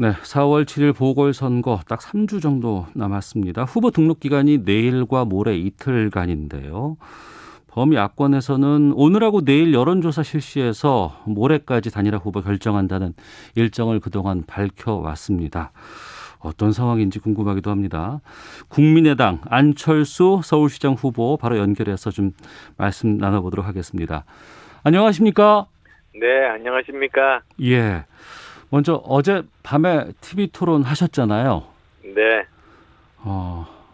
네, 4월 7일 보궐선거 딱 3주 정도 남았습니다. 후보 등록 기간이 내일과 모레 이틀간인데요. 범야권에서는 오늘하고 내일 여론조사 실시해서 모레까지 단일화 후보 결정한다는 일정을 그동안 밝혀왔습니다. 어떤 상황인지 궁금하기도 합니다. 국민의당 안철수 서울시장 후보 바로 연결해서 좀 말씀 나눠보도록 하겠습니다. 안녕하십니까? 네, 안녕하십니까? 예. 먼저 어제 밤에 TV 토론 하셨잖아요. 네.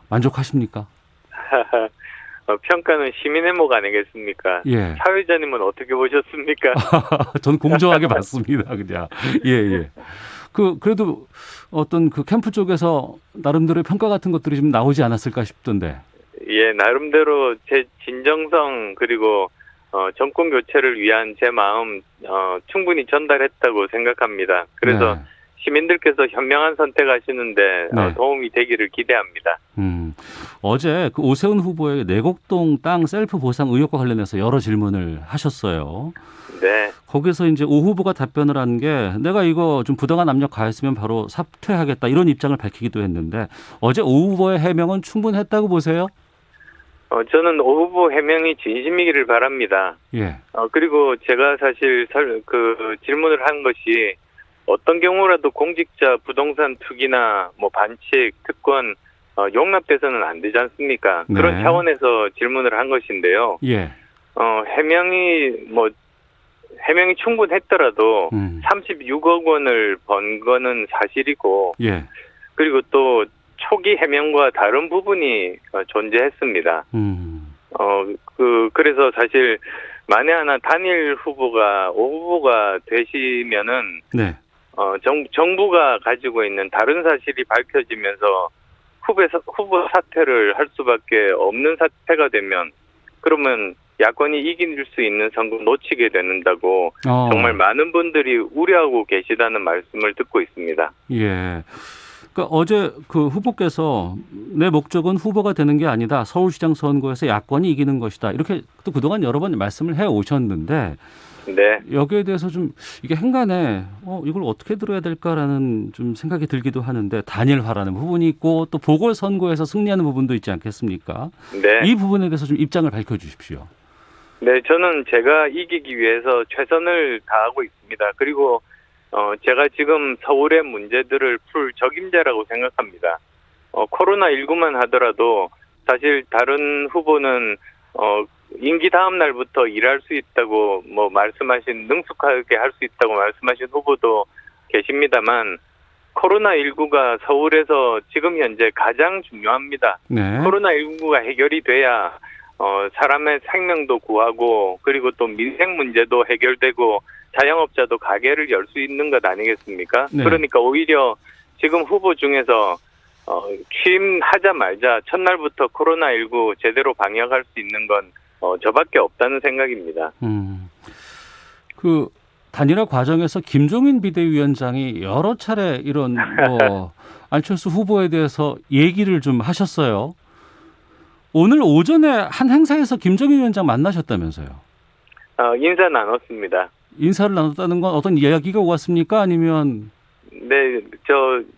만족하십니까? 평가는 시민의 목 아니겠습니까? 예. 사회자님은 어떻게 보셨습니까? 전 공정하게 봤습니다, 그냥. 예, 예. 그래도 어떤 그 캠프 쪽에서 나름대로의 평가 같은 것들이 좀 나오지 않았을까 싶던데. 예, 나름대로 제 진정성 그리고 정권 교체를 위한 제 마음 충분히 전달했다고 생각합니다. 그래서 네. 시민들께서 현명한 선택하시는데 네. 도움이 되기를 기대합니다. 어제 그 오세훈 후보의 내곡동 땅 셀프 보상 의혹과 관련해서 여러 질문을 하셨어요. 네. 거기서 이제 오 후보가 답변을 한 게 내가 이거 좀 부당한 압력 가했으면 바로 사퇴하겠다 이런 입장을 밝히기도 했는데 어제 오 후보의 해명은 충분했다고 보세요? 저는 오 후보 해명이 진심이기를 바랍니다. 예. 그리고 제가 사실 그 질문을 한 것이 어떤 경우라도 공직자 부동산 투기나 뭐 반칙, 특권 용납돼서는 안 되지 않습니까? 네. 그런 차원에서 질문을 한 것인데요. 예. 해명이 충분했더라도 36억 원을 번 거는 사실이고, 예. 그리고 또 초기 해명과 다른 부분이 존재했습니다. 그래서 사실 만에 하나 단일 후보가 오 후보가 되시면은 네. 정부가 가지고 있는 다른 사실이 밝혀지면서 후보 사퇴를 할 수밖에 없는 사태가 되면 그러면 야권이 이길 수 있는 선거 놓치게 된다고 정말 많은 분들이 우려하고 계시다는 말씀을 듣고 있습니다. 예. 그러니까 어제 그 후보께서 내 목적은 후보가 되는 게 아니다. 서울시장 선거에서 야권이 이기는 것이다. 이렇게 또 그동안 여러 번 말씀을 해 오셨는데 네. 여기에 대해서 좀 이게 행간에 이걸 어떻게 들어야 될까라는 좀 생각이 들기도 하는데 단일화라는 부분이 있고 또 보궐선거에서 승리하는 부분도 있지 않겠습니까? 네. 이 부분에 대해서 좀 입장을 밝혀주십시오. 네, 저는 제가 이기기 위해서 최선을 다하고 있습니다. 그리고 제가 지금 서울의 문제들을 풀 적임자라고 생각합니다. 코로나19만 하더라도 사실 다른 후보는 임기 다음 날부터 일할 수 있다고 능숙하게 할 수 있다고 말씀하신 후보도 계십니다만 코로나19가 서울에서 지금 현재 가장 중요합니다. 네. 코로나19가 해결이 돼야 사람의 생명도 구하고 그리고 또 민생 문제도 해결되고 자영업자도 가게를 열 수 있는 것 아니겠습니까? 네. 그러니까 오히려 지금 후보 중에서 취임하자마자 첫날부터 코로나19 제대로 방역할 수 있는 건 저밖에 없다는 생각입니다. 그 단일화 과정에서 김종인 비대위원장이 여러 차례 이런 안철수 후보에 대해서 얘기를 좀 하셨어요. 오늘 오전에 한 행사에서 김종인 위원장 만나셨다면서요? 인사 나눴습니다. 인사를 나눴다는 건 어떤 이야기가 오갔습니까? 아니면? 네,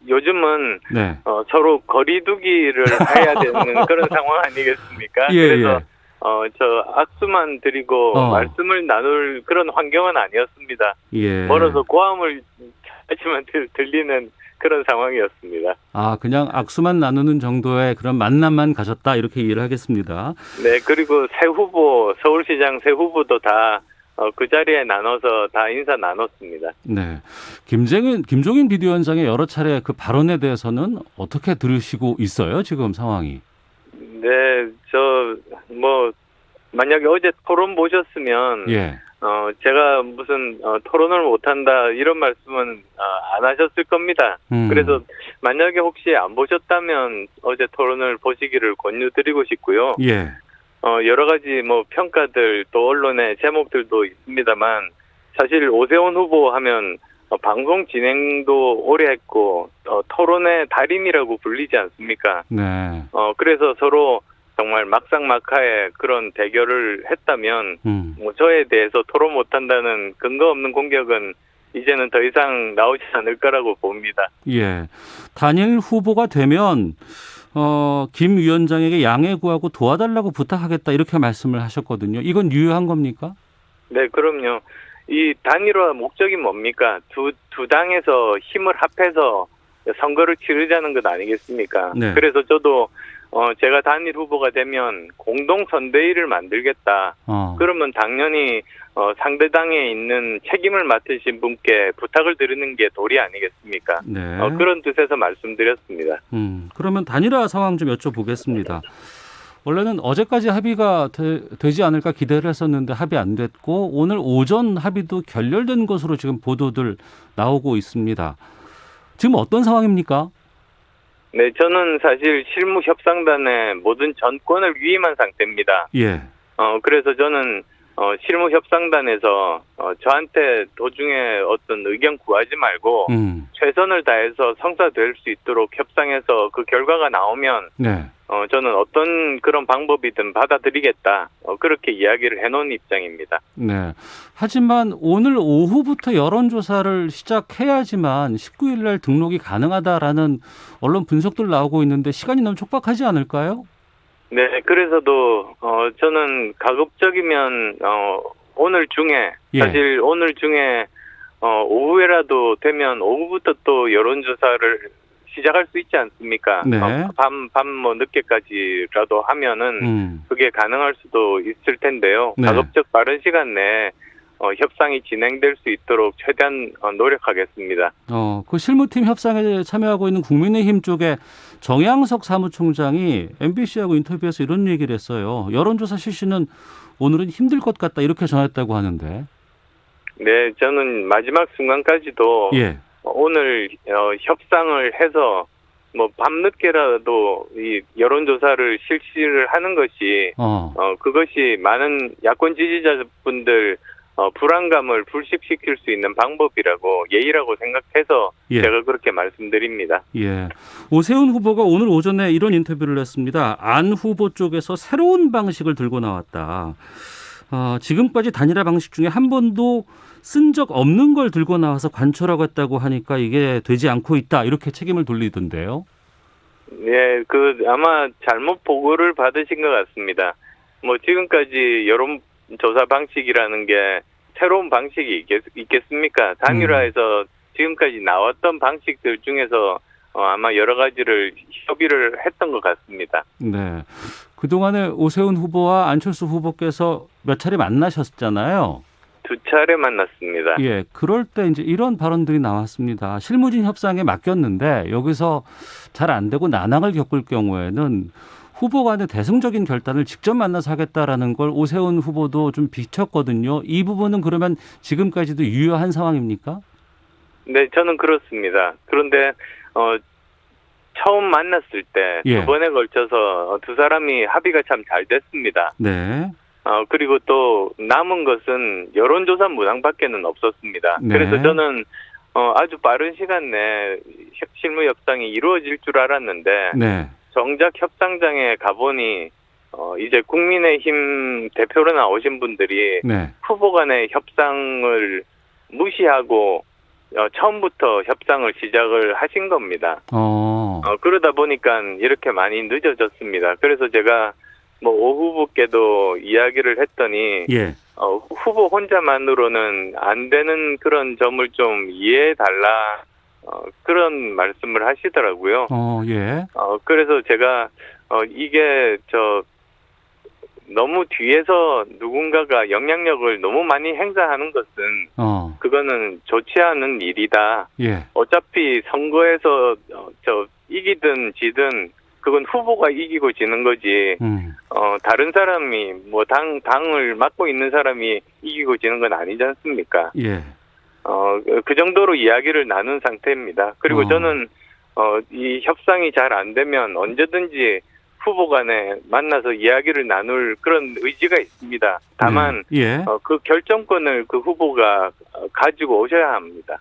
요즘은 네. 서로 거리두기를 해야 되는 그런 상황 아니겠습니까? 예, 그래서 예. 악수만 드리고 말씀을 나눌 그런 환경은 아니었습니다. 예. 멀어서 고함을 하지만 들리는 그런 상황이었습니다. 그냥 악수만 나누는 정도의 그런 만남만 가졌다 이렇게 이해를 하겠습니다. 네, 그리고 새 후보, 서울시장 새 후보도 다 그 자리에 나눠서 다 인사 나눴습니다. 네. 김종인 비대위원장의 여러 차례 그 발언에 대해서는 어떻게 들으시고 있어요, 지금 상황이? 네, 만약에 어제 토론 보셨으면, 예. 제가 무슨 토론을 못한다 이런 말씀은 안 하셨을 겁니다. 그래서 만약에 혹시 안 보셨다면 어제 토론을 보시기를 권유드리고 싶고요. 예. 여러 가지 평가들 또 언론의 제목들도 있습니다만 사실 오세훈 후보 하면 방송 진행도 오래 했고 토론의 달인이라고 불리지 않습니까? 네. 그래서 서로 정말 막상막하의 그런 대결을 했다면 저에 대해서 토론 못한다는 근거 없는 공격은 이제는 더 이상 나오지 않을 거라고 봅니다. 예. 단일 후보가 되면 김 위원장에게 양해 구하고 도와달라고 부탁하겠다 이렇게 말씀을 하셨거든요. 이건 유효한 겁니까? 네, 그럼요. 이 단일화 목적이 뭡니까? 두 당에서 힘을 합해서 선거를 치르자는 것 아니겠습니까? 네. 그래서 저도 제가 단일 후보가 되면 공동 선대위를 만들겠다. 그러면 당연히 상대당에 있는 책임을 맡으신 분께 부탁을 드리는 게 도리 아니겠습니까? 네. 그런 뜻에서 말씀드렸습니다. 그러면 단일화 상황 좀 여쭤보겠습니다. 원래는 어제까지 합의가 되지 않을까 기대를 했었는데 합의 안 됐고 오늘 오전 합의도 결렬된 것으로 지금 보도들 나오고 있습니다. 지금 어떤 상황입니까? 네, 저는 사실 실무협상단의 모든 전권을 위임한 상태입니다. 예. 그래서 저는 실무협상단에서 저한테 도중에 어떤 의견 구하지 말고 최선을 다해서 성사될 수 있도록 협상해서 그 결과가 나오면 네. 저는 어떤 그런 방법이든 받아들이겠다. 그렇게 이야기를 해놓은 입장입니다. 네. 하지만 오늘 오후부터 여론조사를 시작해야지만 19일 날 등록이 가능하다라는 언론 분석들 나오고 있는데 시간이 너무 촉박하지 않을까요? 네, 그래서도 저는 가급적이면 오늘 중에 사실 오늘 중에 오후에라도 되면 오후부터 또 여론조사를 시작할 수 있지 않습니까? 네. 밤 늦게까지라도 하면은 그게 가능할 수도 있을 텐데요. 네. 가급적 빠른 시간 내에 협상이 진행될 수 있도록 최대한 노력하겠습니다. 그 실무팀 협상에 참여하고 있는 국민의힘 쪽에 정양석 사무총장이 MBC하고 인터뷰에서 이런 얘기를 했어요. 여론조사 실시는 오늘은 힘들 것 같다 이렇게 전했다고 하는데. 네, 저는 마지막 순간까지도 오늘 협상을 해서 뭐 밤늦게라도 이 여론조사를 실시를 하는 것이 그것이 많은 야권 지지자분들 불안감을 불식시킬 수 있는 방법이라고 예의라고 생각해서 제가 그렇게 말씀드립니다. 예. 오세훈 후보가 오늘 오전에 이런 인터뷰를 했습니다. 안 후보 쪽에서 새로운 방식을 들고 나왔다. 지금까지 단일화 방식 중에 한 번도 쓴 적 없는 걸 들고 나와서 관철하겠다고 하니까 이게 되지 않고 있다. 이렇게 책임을 돌리던데요. 네, 아마 잘못 보고를 받으신 것 같습니다. 뭐 지금까지 여론조사 방식이라는 게 새로운 방식이 있겠습니까? 단일화에서 지금까지 나왔던 방식들 중에서 아마 여러 가지를 협의를 했던 것 같습니다. 네. 그동안에 오세훈 후보와 안철수 후보께서 몇 차례 만나셨잖아요. 2차례 만났습니다. 예. 그럴 때 이제 이런 발언들이 나왔습니다. 실무진 협상에 맡겼는데 여기서 잘 안 되고 난항을 겪을 경우에는 후보 간의 대승적인 결단을 직접 만나서 하겠다라는 걸 오세훈 후보도 좀 비쳤거든요. 이 부분은 그러면 지금까지도 유효한 상황입니까? 네, 저는 그렇습니다. 그런데 처음 만났을 때 두 번에 걸쳐서 두 사람이 합의가 참 잘 됐습니다. 네. 그리고 또 남은 것은 여론조사 문항밖에는 없었습니다. 네. 그래서 저는 아주 빠른 시간 내에 실무 협상이 이루어질 줄 알았는데 정작 협상장에 가보니 이제 국민의힘 대표로 나오신 분들이 후보 간의 협상을 무시하고 처음부터 협상을 시작을 하신 겁니다. 그러다 보니까 이렇게 많이 늦어졌습니다. 그래서 제가 뭐 오 후보께도 이야기를 했더니 후보 혼자만으로는 안 되는 그런 점을 좀 이해해달라 그런 말씀을 하시더라고요. 그래서 제가 이게 너무 뒤에서 누군가가 영향력을 너무 많이 행사하는 것은 그거는 좋지 않은 일이다. 어차피 선거에서 이기든 지든 그건 후보가 이기고 지는 거지. 다른 사람이 뭐 당을 맡고 있는 사람이 이기고 지는 건 아니지 않습니까? 그 정도로 이야기를 나눈 상태입니다. 그리고 저는 이 협상이 잘 안 되면 언제든지 후보 간에 만나서 이야기를 나눌 그런 의지가 있습니다. 다만 그 결정권을 그 후보가 가지고 오셔야 합니다.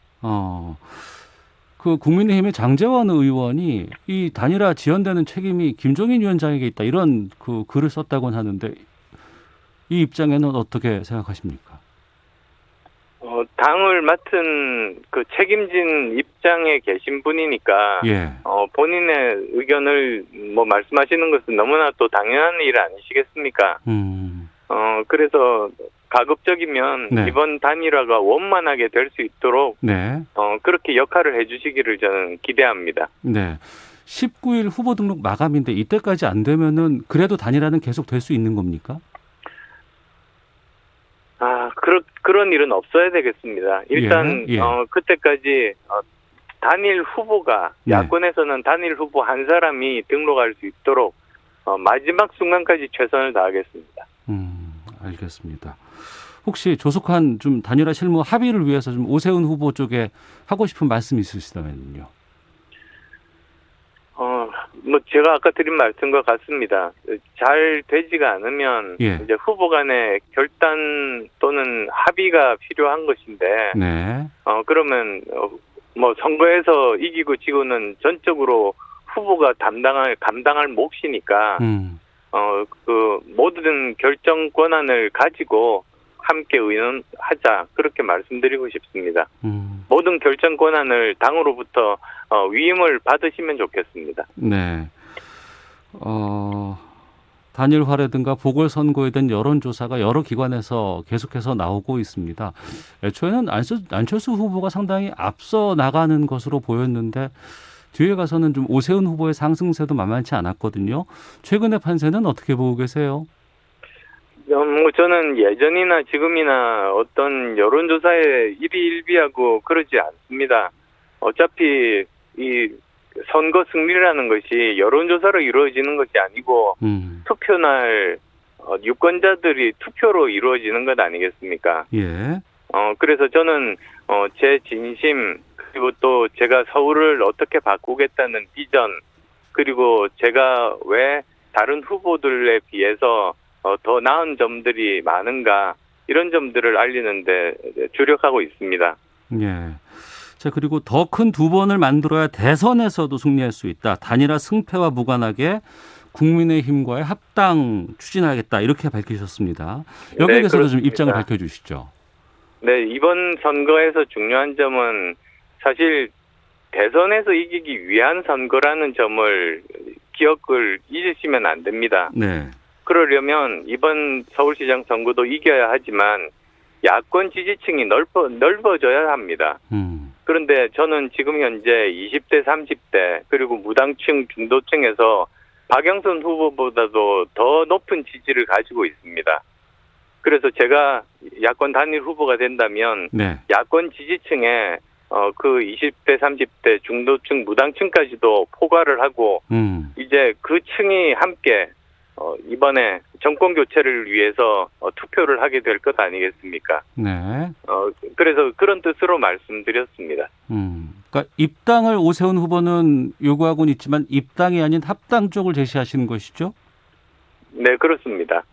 그 국민의힘의 장제원 의원이 이 단일화 지연되는 책임이 김종인 위원장에게 있다 이런 그 글을 썼다고는 하는데 이 입장에는 어떻게 생각하십니까? 당을 맡은 그 책임진 입장에 계신 분이니까 예. 본인의 의견을 뭐 말씀하시는 것은 너무나 또 당연한 일 아니시겠습니까? 그래서 가급적이면 네. 이번 단일화가 원만하게 될 수 있도록 네. 그렇게 역할을 해주시기를 저는 기대합니다. 네. 19일 후보 등록 마감인데 이때까지 안 되면은 그래도 단일화는 계속 될 수 있는 겁니까? 그런 일은 없어야 되겠습니다. 일단 예. 그때까지 단일 후보가 네. 야권에서는 단일 후보 한 사람이 등록할 수 있도록 마지막 순간까지 최선을 다하겠습니다. 알겠습니다. 혹시 조속한 좀 단일화 실무 합의를 위해서 좀 오세훈 후보 쪽에 하고 싶은 말씀 있으시다면요. 뭐 제가 아까 드린 말씀과 같습니다. 잘 되지가 않으면 예. 이제 후보 간의 결단 또는 합의가 필요한 것인데 네. 그러면 뭐 선거에서 이기고 지고는 전적으로 후보가 감당할 몫이니까 그 모든 결정 권한을 가지고 함께 의논하자 그렇게 말씀드리고 싶습니다. 모든 결정 권한을 당으로부터 위임을 받으시면 좋겠습니다. 네. 단일화라든가 보궐선거에 대한 여론조사가 여러 기관에서 계속해서 나오고 있습니다. 애초에는 안철수 후보가 상당히 앞서 나가는 것으로 보였는데 뒤에 가서는 좀 오세훈 후보의 상승세도 만만치 않았거든요. 최근의 판세는 어떻게 보고 계세요? 저는 예전이나 지금이나 어떤 여론조사에 일희일비하고 그러지 않습니다. 어차피 이 선거 승리라는 것이 여론조사로 이루어지는 것이 아니고 투표날 유권자들이 투표로 이루어지는 것 아니겠습니까? 예. 그래서 저는 제 진심 그리고 또 제가 서울을 어떻게 바꾸겠다는 비전 그리고 제가 왜 다른 후보들에 비해서 더 나은 점들이 많은가 이런 점들을 알리는데 주력하고 있습니다. 예. 자, 그리고 더 큰 두 번을 만들어야 대선에서도 승리할 수 있다. 단일화 승패와 무관하게 국민의힘과의 합당 추진하겠다. 이렇게 밝히셨습니다. 여기에 네, 대해서도 좀 그렇습니다. 입장을 밝혀주시죠. 네, 이번 선거에서 중요한 점은 사실 대선에서 이기기 위한 선거라는 점을 기억을 잊으시면 안 됩니다. 네. 그러려면 이번 서울시장 선거도 이겨야 하지만 야권 지지층이 넓어져야 합니다. 그런데 저는 지금 현재 20대, 30대 그리고 무당층, 중도층에서 박영선 후보보다도 더 높은 지지를 가지고 있습니다. 그래서 제가 야권 단일 후보가 된다면 네. 야권 지지층에 그 20대, 30대 중도층, 무당층까지도 포괄을 하고 이제 그 층이 함께 이번에 정권 교체를 위해서 투표를 하게 될 것 아니겠습니까? 네. 그래서 그런 뜻으로 말씀드렸습니다. 그러니까 입당을 오세훈 후보는 요구하고는 있지만 입당이 아닌 합당 쪽을 제시하시는 것이죠? 네, 그렇습니다.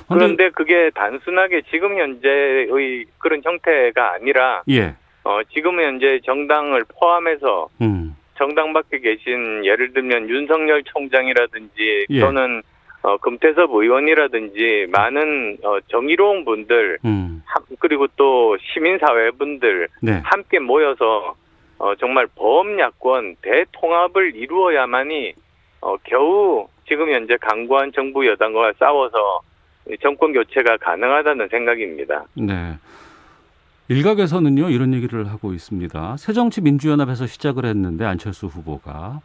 그런데 그게 단순하게 지금 현재의 그런 형태가 아니라 예. 지금 현재 정당을 포함해서 정당 밖에 계신 예를 들면 윤석열 총장이라든지 예. 또는 금태섭 의원이라든지 많은 정의로운 분들 그리고 또 시민사회분들 네. 함께 모여서 정말 범야권 대통합을 이루어야만이 겨우 지금 현재 강구한 정부 여당과 싸워서 정권 교체가 가능하다는 생각입니다. 네. 일각에서는요 이런 얘기를 하고 있습니다. 새정치민주연합에서 시작을 했는데 안철수 후보가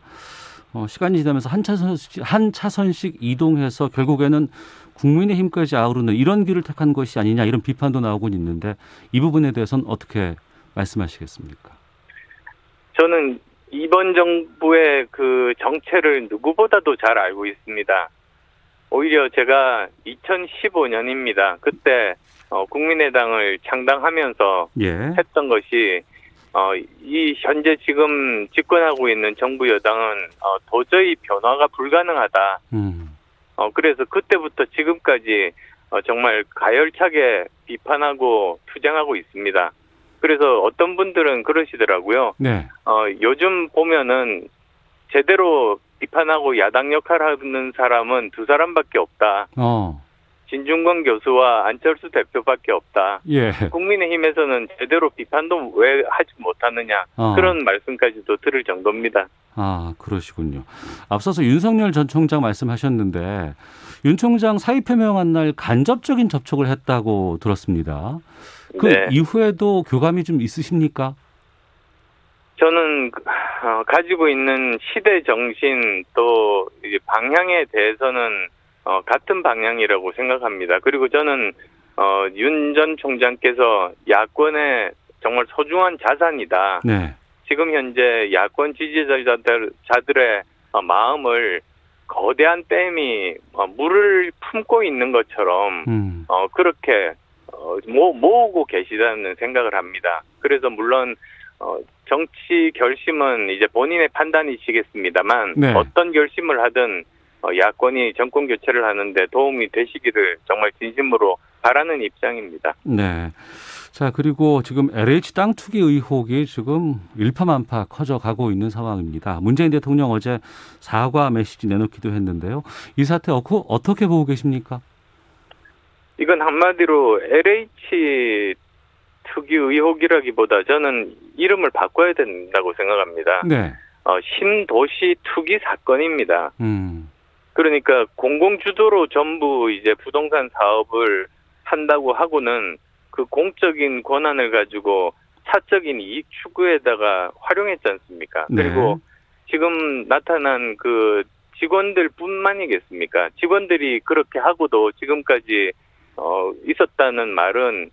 시간이 지나면서 한 차선씩 이동해서 결국에는 국민의힘까지 아우르는 이런 길을 택한 것이 아니냐 이런 비판도 나오고 있는데 이 부분에 대해서는 어떻게 말씀하시겠습니까? 저는 이번 정부의 그 정체를 누구보다도 잘 알고 있습니다. 오히려 제가 2015년입니다. 그때 국민의당을 창당하면서 예. 했던 것이 이 현재 지금 집권하고 있는 정부 여당은 도저히 변화가 불가능하다. 그래서 그때부터 지금까지 정말 가열차게 비판하고 투쟁하고 있습니다. 그래서 어떤 분들은 그러시더라고요. 네. 요즘 보면은 제대로 비판하고 야당 역할을 하는 사람은 두 사람밖에 없다. 진중권 교수와 안철수 대표밖에 없다. 예. 국민의힘에서는 제대로 비판도 왜 하지 못하느냐 그런 말씀까지도 들을 정도입니다. 아, 그러시군요. 앞서서 윤석열 전 총장 말씀하셨는데 윤 총장 사의 표명한 날 간접적인 접촉을 했다고 들었습니다. 그 네. 이후에도 교감이 좀 있으십니까? 저는 가지고 있는 시대 정신 또 이제 방향에 대해서는 같은 방향이라고 생각합니다. 그리고 저는 윤 전 총장께서 야권의 정말 소중한 자산이다. 네. 지금 현재 야권 지지자들의 마음을 거대한 댐이 물을 품고 있는 것처럼 그렇게 모으고 계시다는 생각을 합니다. 그래서 물론 정치 결심은 이제 본인의 판단이시겠습니다만 네. 어떤 결심을 하든 야권이 정권 교체를 하는데 도움이 되시기를 정말 진심으로 바라는 입장입니다. 네. 자, 그리고 지금 LH 땅 투기 의혹이 지금 일파만파 커져가고 있는 상황입니다. 문재인 대통령 어제 사과 메시지 내놓기도 했는데요. 이 사태 어떻게 보고 계십니까? 이건 한마디로 LH 투기 의혹이라기보다 저는 이름을 바꿔야 된다고 생각합니다. 네. 신도시 투기 사건입니다. 그러니까 공공주도로 전부 이제 부동산 사업을 한다고 하고는 그 공적인 권한을 가지고 사적인 이익 추구에다가 활용했지 않습니까? 네. 그리고 지금 나타난 그 직원들뿐만이겠습니까? 직원들이 그렇게 하고도 지금까지 있었다는 말은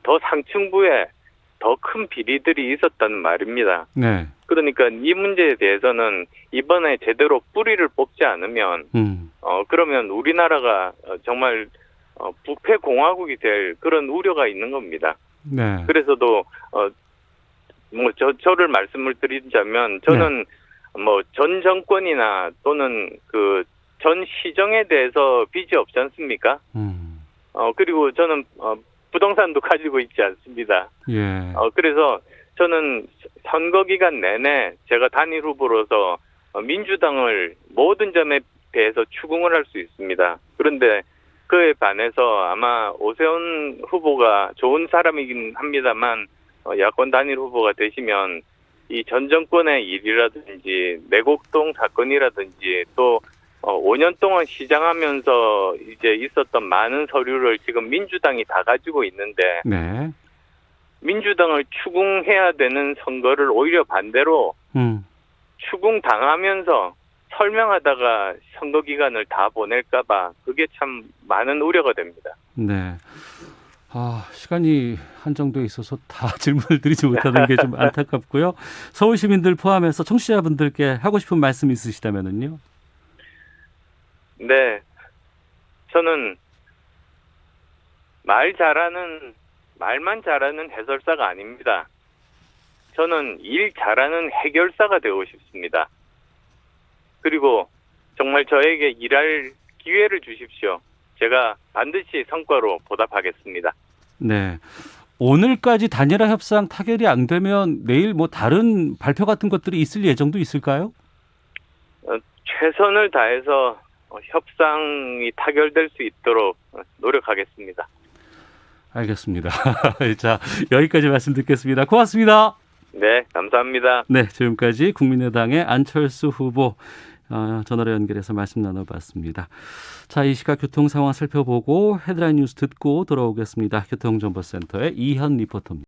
더 상층부에 더 큰 비리들이 있었다는 말입니다. 네. 그러니까 이 문제에 대해서는 이번에 제대로 뿌리를 뽑지 않으면 그러면 우리나라가 정말 부패 공화국이 될 그런 우려가 있는 겁니다. 네. 그래서도 저를 말씀을 드리자면 저는 전 정권이나 또는 그 전 시정에 대해서 빚이 없지 않습니까? 그리고 저는 부동산도 가지고 있지 않습니다. 예. 그래서 저는 선거 기간 내내 제가 단일 후보로서 민주당을 모든 점에 대해서 추궁을 할 수 있습니다. 그런데 그에 반해서 아마 오세훈 후보가 좋은 사람이긴 합니다만 야권 단일 후보가 되시면 이 전 정권의 일이라든지 내곡동 사건이라든지 또 5년 동안 시장하면서 이제 있었던 많은 서류를 지금 민주당이 다 가지고 있는데 네. 민주당을 추궁해야 되는 선거를 오히려 반대로 추궁당하면서 설명하다가 선거 기간을 다 보낼까봐 그게 참 많은 우려가 됩니다. 네. 시간이 한정돼 있어서 다 질문을 드리지 못하는 게 좀 안타깝고요. 서울 시민들 포함해서 청취자분들께 하고 싶은 말씀 있으시다면요. 네. 저는 말만 잘하는 해설사가 아닙니다. 저는 일 잘하는 해결사가 되고 싶습니다. 그리고 정말 저에게 일할 기회를 주십시오. 제가 반드시 성과로 보답하겠습니다. 네. 오늘까지 단일화 협상 타결이 안 되면 내일 다른 발표 같은 것들이 있을 예정도 있을까요? 최선을 다해서 협상이 타결될 수 있도록 노력하겠습니다. 알겠습니다. 자, 여기까지 말씀 듣겠습니다. 고맙습니다. 네, 감사합니다. 네, 지금까지 국민의당의 안철수 후보 전화로 연결해서 말씀 나눠봤습니다. 자, 이 시각 교통 상황 살펴보고 헤드라인 뉴스 듣고 돌아오겠습니다. 교통정보센터의 이현 리포터입니다.